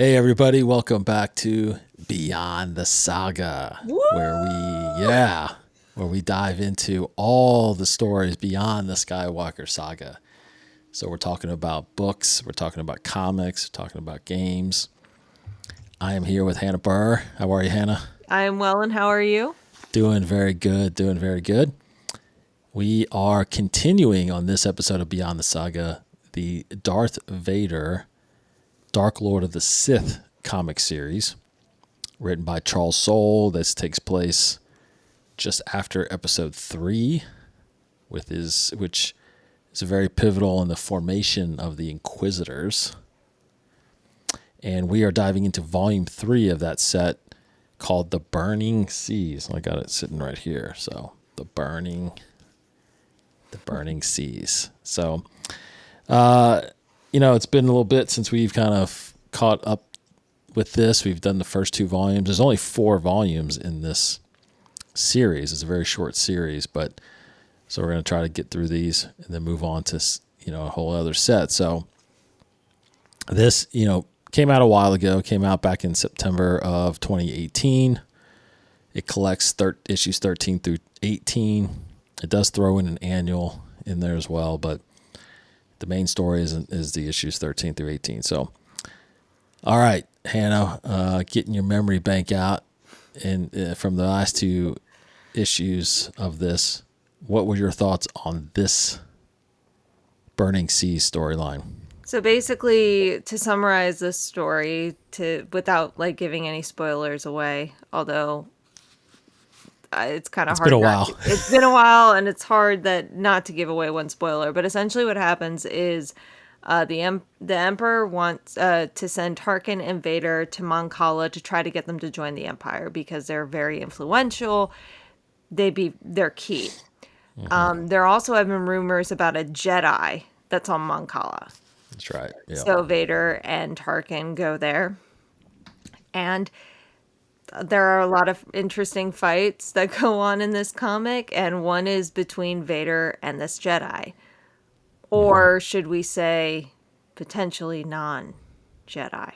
Hey everybody, welcome back to Beyond the Saga, Woo! where we dive into all the stories beyond the Skywalker saga. So we're talking about books, we're talking about comics, we're talking about games. I am here with Hannah Burr. How are you, Hannah? I'm well, and how are you? Doing very good, doing very good. We are continuing on this episode of Beyond the Saga, the Darth Vader, Dark Lord of the Sith comic series, written by Charles Soule. This takes place just after episode 3, which is very pivotal in the formation of the Inquisitors. And we are diving into volume 3 of that set called The Burning Seas. I got it sitting right here. So The Burning Seas. So it's been a little bit since we've kind of caught up with this. We've done the first 2 volumes. There's only 4 volumes in this series. It's a very short series, but so we're going to try to get through these and then move on to, a whole other set. So this, came out a while ago, came out back in September of 2018. It collects issues 13 through 18. It does throw in an annual in there as well, but the main story is the issues 13 through 18. So, all right, Hannah, getting your memory bank out and from the last 2 issues of this, what were your thoughts on this Burning Seas storyline? So basically, to summarize this story, without giving any spoilers away, although it's kind of It's hard. been a while. It's been a while, and it's hard that not to give away one spoiler. But essentially, what happens is the Emperor wants to send Tarkin and Vader to Mon Cala to try to get them to join the Empire because they're very influential. They're key. There also have been rumors about a Jedi that's on Mon Cala. That's right. Yeah. So Vader and Tarkin go there. And there are a lot of interesting fights that go on in this comic, and one is between Vader and this Jedi. Or should we say potentially non-Jedi?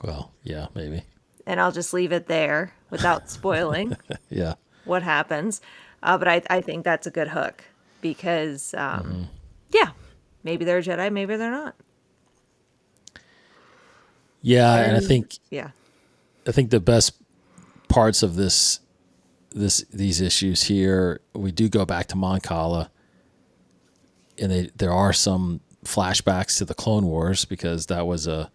Well, yeah, maybe. And I'll just leave it there without spoiling Yeah. what happens. But I think that's a good hook because, maybe they're a Jedi, maybe they're not. Yeah, and I think the best parts of these issues here, we do go back to Mon Cala, and there are some flashbacks to the Clone Wars because that was a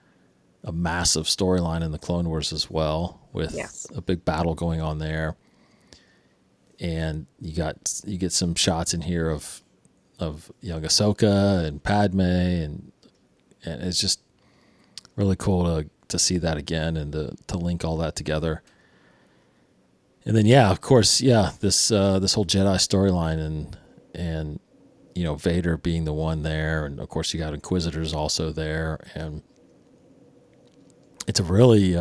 massive storyline in the Clone Wars as well, with a big battle going on there. And you get some shots in here of young Ahsoka and Padme, and it's just really cool to see that again and to link all that together. And then of course, this whole Jedi storyline and Vader being the one there, and of course you got Inquisitors also there, and it's a really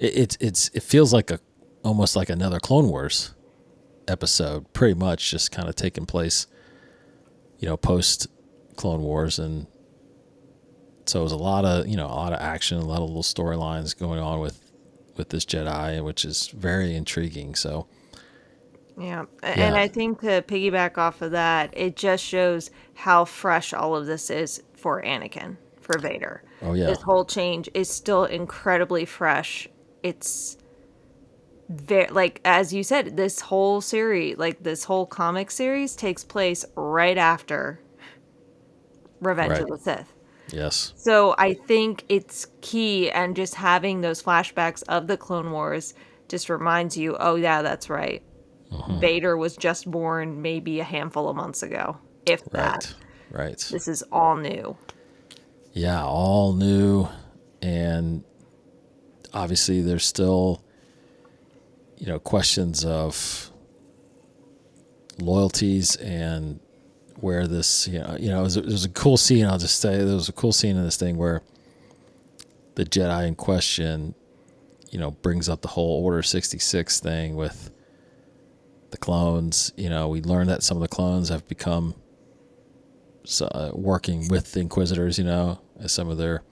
it feels like almost like another Clone Wars episode, pretty much just kind of taking place, post Clone Wars. And so it was a lot of action, a lot of little storylines going on with this Jedi, which is very intriguing. So and I think to piggyback off of that, it just shows how fresh all of this is for Anakin, for Vader. Oh yeah, this whole change is still incredibly fresh. It's very, as you said, this whole series, this whole comic series takes place right after Revenge of the Sith. Yes. So I think it's key, and just having those flashbacks of the Clone Wars just reminds you, oh yeah, that's right. Vader was just born maybe a handful of months ago, if that. Right. This is all new. Yeah, all new. And obviously there's still, questions of loyalties and where this, it was a cool scene. I'll just say there was a cool scene in this thing where the Jedi in question, brings up the whole Order 66 thing with the clones. We learned that some of the clones have become working with the Inquisitors, as some of their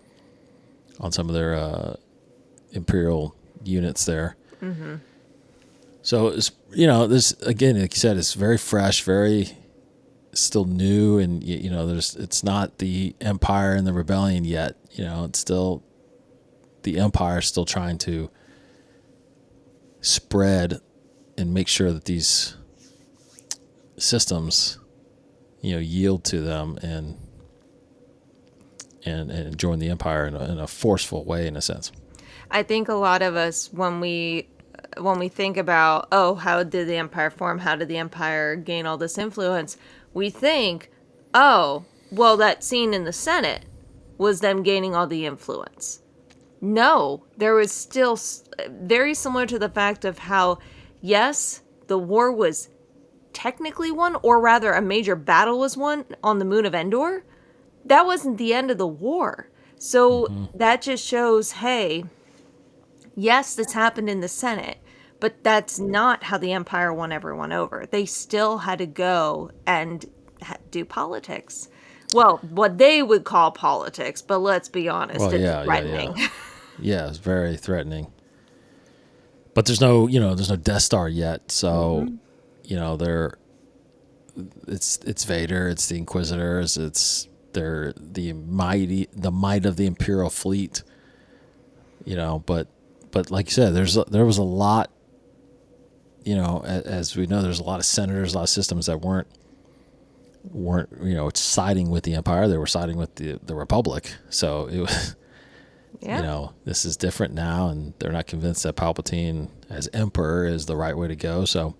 on some of their Imperial units there. Mm-hmm. So it's, this again, like you said, it's very fresh, very still new, and it's not the Empire and the Rebellion yet. It's still the Empire still trying to spread and make sure that these systems, yield to them and join the Empire in a forceful way, in a sense. I think a lot of us, when we think about, how did the Empire form? How did the Empire gain all this influence? We think, that scene in the Senate was them gaining all the influence. No, there was still very similar to the fact of how, yes, the war was technically won, or rather a major battle was won on the moon of Endor. That wasn't the end of the war. So that just shows, hey, yes, this happened in the Senate, but that's not how the Empire won everyone over. They still had to go and do politics. Well, what they would call politics, but let's be honest, it's threatening. Yeah, it's very threatening. But there's no Death Star yet, so it's Vader, it's the Inquisitors, it's the might of the Imperial fleet. But like you said, there was a lot. As we know, there's a lot of senators, a lot of systems that weren't siding with the Empire. They were siding with the Republic. So it was. Yeah. This is different now, and they're not convinced that Palpatine as Emperor is the right way to go. So,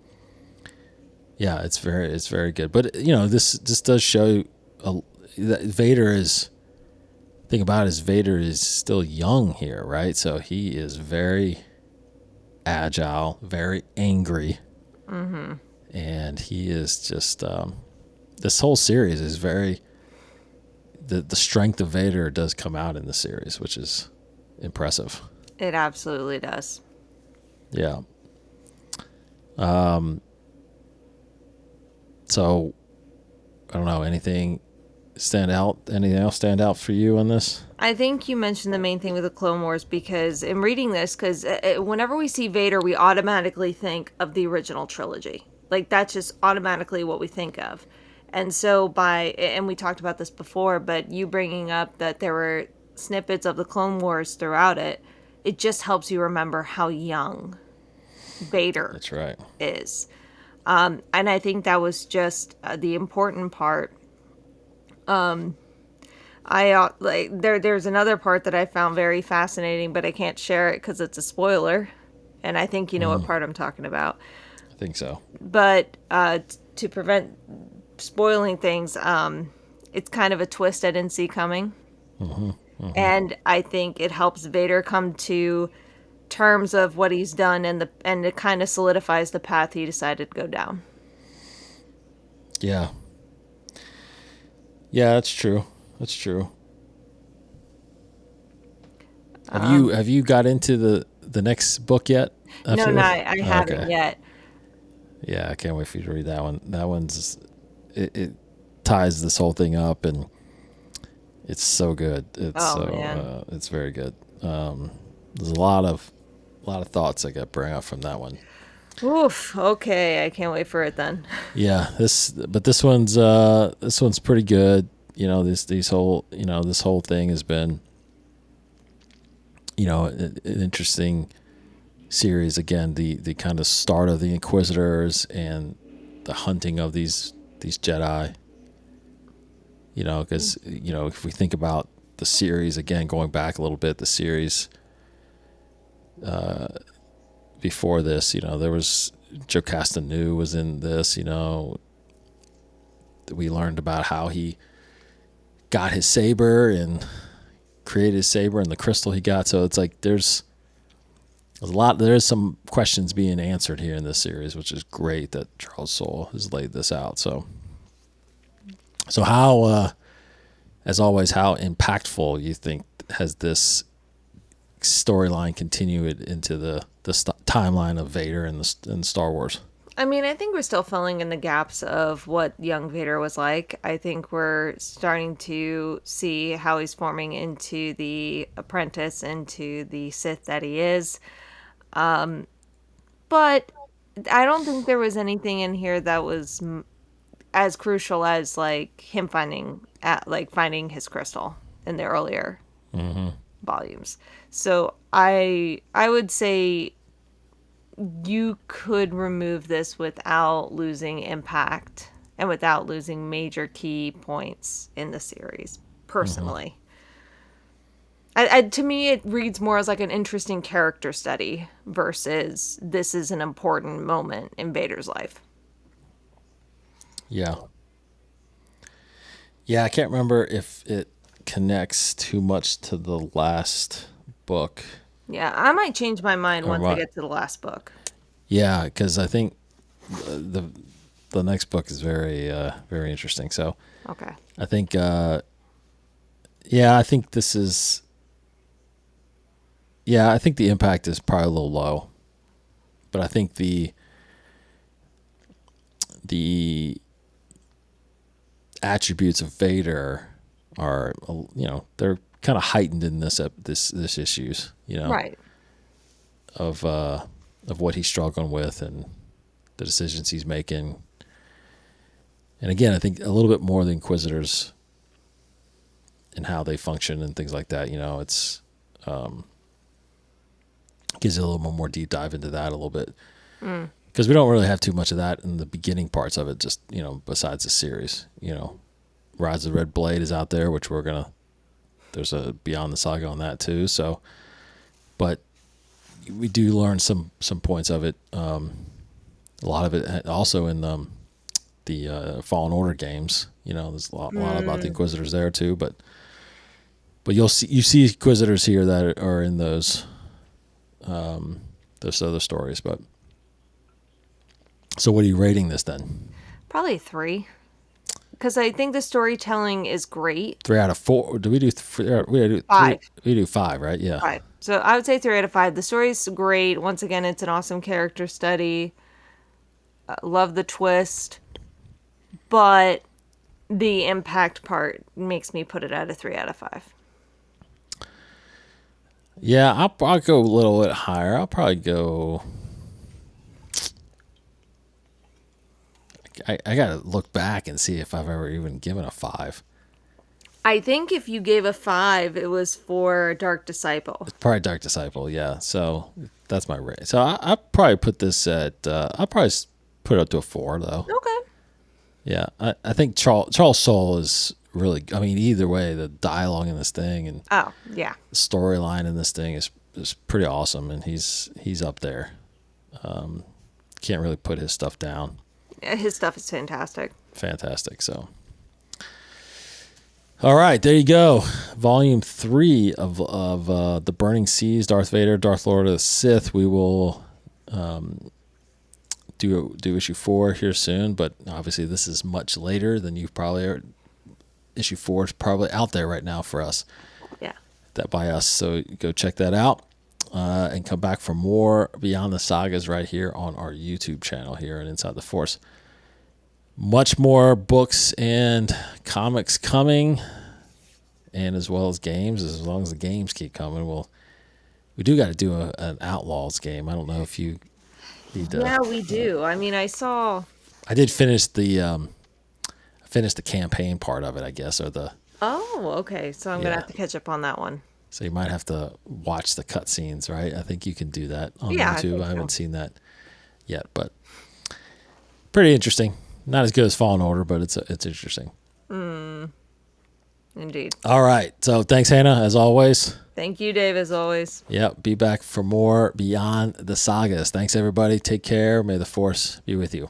yeah, it's very good. But this does show that Vader is. Thing about it is Vader is still young here, right? So he is very agile, very angry, and he is just. This whole series is very. The strength of Vader does come out in the series, which is impressive. It absolutely does. Yeah. So, I don't know, anything else stand out for you on this? I think you mentioned the main thing with the Clone Wars, because in reading this, because whenever we see Vader, we automatically think of the original trilogy. Like, that's just automatically what we think of. And so and we talked about this before, but you bringing up that there were snippets of the Clone Wars throughout it just helps you remember how young Vader That's right. is. And I think that was just the important part. There's another part that I found very fascinating, but I can't share it because it's a spoiler. And I think you know what part I'm talking about. I think so. But to prevent spoiling things, it's kind of a twist I didn't see coming. And I think it helps Vader come to terms of what he's done, and it kind of solidifies the path he decided to go down. Yeah, that's true. Have you got into the next book yet? No, I haven't yet. Yeah, I can't wait for you to read that one. That one's it ties this whole thing up, and it's so good. It's very good. There's a lot of thoughts I got bring up from that one. Oof. Okay, I can't wait for it then. Yeah, this one's pretty good. This whole thing has been an interesting series. Again, the kind of start of the Inquisitors and the hunting of these Jedi. Because if we think about the series again, going back a little bit, the series before this, there was Joe Castanew was in this. We learned about how he got his saber and created his saber and the crystal he got. So it's like there's some questions being answered here in this series, which is great that Charles Soule has laid this out. So how, as always, how impactful you think has this storyline continued into the timeline of Vader and Star Wars? I mean, I think we're still filling in the gaps of what young Vader was like. I think we're starting to see how he's forming into the apprentice, into the Sith that he is. But I don't think there was anything in here that was as crucial as like him finding his crystal in the earlier volumes. So I would say you could remove this without losing impact and without losing major key points in the series, personally. To me, it reads more as like an interesting character study versus this is an important moment in Vader's life. Yeah. Yeah, I can't remember if it connects too much to the last book. Yeah, I might change my mind once I get to the last book. Yeah, because I think the next book is very very interesting. So okay, I think I think this is I think the impact is probably a little low, but I think the attributes of Vader are they're kind of heightened in this issues right. of what he's struggling with and the decisions he's making. And again, I think a little bit more the Inquisitors and how they function and things like that. It's gives you a little more deep dive into that a little bit. Because we don't really have too much of that in the beginning parts of it, just, besides the series. Rise of the Red Blade is out there, which there's a Beyond the Saga on that too. So, but we do learn some points of it. A lot of it also in the Fallen Order games. There's a lot about the Inquisitors there too. But you see Inquisitors here that are in those other stories. But so, what are you rating this then? Probably 3. Because I think the storytelling is great. 3 out of 4. Do we do 3? We do 5. We do 5, right? Yeah. 5. So I would say 3 out of 5. The story's great. Once again, it's an awesome character study. Love the twist. But the impact part makes me put it at a 3 out of 5. Yeah, I'll go a little bit higher. I'll probably go... I got to look back and see if I've ever even given a 5. I think if you gave a 5, it was for Dark Disciple. It's probably Dark Disciple, yeah. So that's my rate. So I'll probably put this at... I'll probably put it up to a 4, though. Okay. Yeah, I think Charles Soule is really... I mean, either way, the dialogue in this thing and oh yeah, the storyline in this thing is pretty awesome, and he's up there. Can't really put his stuff down. His stuff is fantastic. Fantastic. So, all right, there you go. Volume 3 of the Burning Seas, Darth Vader, Darth Lord of the Sith. We will do issue 4 here soon, but obviously this is much later than you probably are. Issue 4 is probably out there right now for us. Yeah. That by us. So go check that out. And come back for more Beyond the Sagas right here on our YouTube channel here and Inside the Force. Much more books and comics coming, and as well as games. As long as the games keep coming, we do got to do an Outlaws game. I don't know if you need to. Yeah, we do. I mean, I did finish the campaign part of it, I guess, or the. Oh, okay. So I'm gonna have to catch up on that one. So you might have to watch the cutscenes, right? I think you can do that on YouTube. YouTube. I haven't seen that yet, but pretty interesting. Not as good as Fallen Order, but it's interesting. Indeed. All right. So thanks, Hannah, as always. Thank you, Dave, as always. Yep. Be back for more Beyond the Sagas. Thanks, everybody. Take care. May the Force be with you.